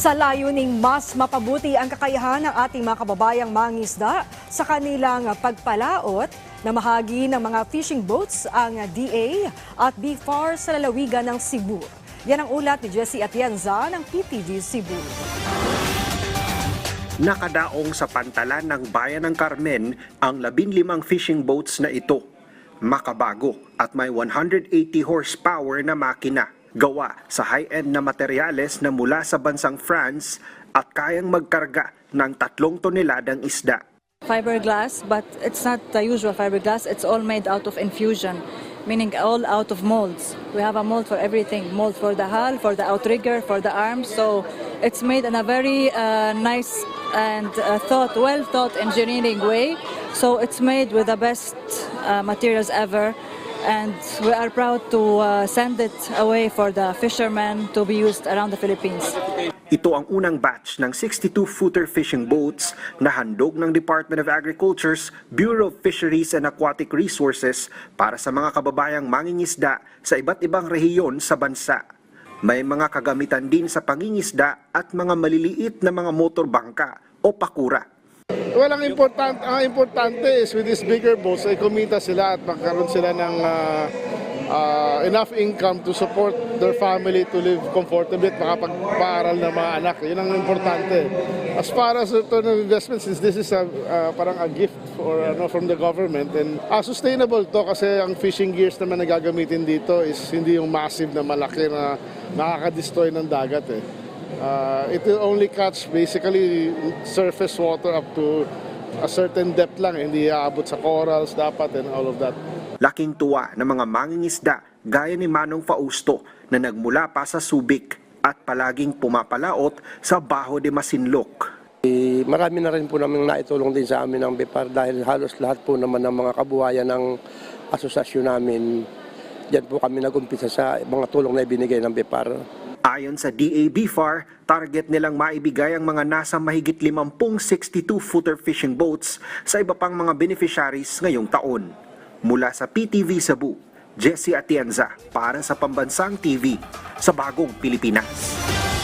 Sa layuning mas mapabuti ang kakayahan ng ating mga kababayang mangingisda sa kanilang pagpalaot, namahagi ng mga fishing boats ang DA at BFAR sa lalawigan ng Cebu. Yan ang ulat ni Jessie Atienza ng PTV Cebu. Nakadaong sa pantalan ng Bayan ng Carmen ang 15 fishing boats na ito. Makabago at may 180 horsepower na makina. Gawa sa high-end na materyales na mula sa bansang France at kayang magkarga ng 3 toneladang isda. Fiberglass, but it's not the usual fiberglass. It's all made out of infusion, meaning all out of molds. We have a mold for everything, mold for the hull, for the outrigger, for the arms. So it's made in a very nice and well-thought engineering way. So it's made with the best materials ever. And we are proud to send it away for the fishermen to be used around the Philippines. Ito ang unang batch ng 62-footer fishing boats na handog ng Department of Agriculture's Bureau of Fisheries and Aquatic Resources para sa mga kababayang mangingisda sa iba't ibang rehiyon sa bansa. May mga kagamitan din sa pangingisda at mga maliliit na mga motorbangka o pakura. Well, ang importante is with these bigger boats ay kumita sila at magkaroon sila ng enough income to support their family to live comfortably at makapagpaaral ng mga anak. Yun ang importante. As far as return of investment, since this is parang a gift from the government, and sustainable to kasi ang fishing gears naman na gagamitin dito is hindi yung massive na malaki na nakaka-destroy ng dagat eh. It will only catch basically surface water up to a certain depth lang, hindi aabot sa corals dapat and all of that. Laking tuwa ng mga mangingisda gaya ni Manong Fausto na nagmula pa sa Subic at palaging pumapalaot sa Bajo de Masinloc. Marami na rin po namin naitulong din sa amin ng BFAR dahil halos lahat po naman ng mga kabuhayan ng asosasyon namin. Diyan po kami nagumpisa sa mga tulong na ibinigay ng BFAR. Ayon sa DA-BFAR, target nilang maibigay ang mga nasa mahigit 50 62-footer fishing boats sa iba pang mga beneficiaries ngayong taon. Mula sa PTV Cebu, Jessie Atienza para sa Pambansang TV sa Bagong Pilipinas.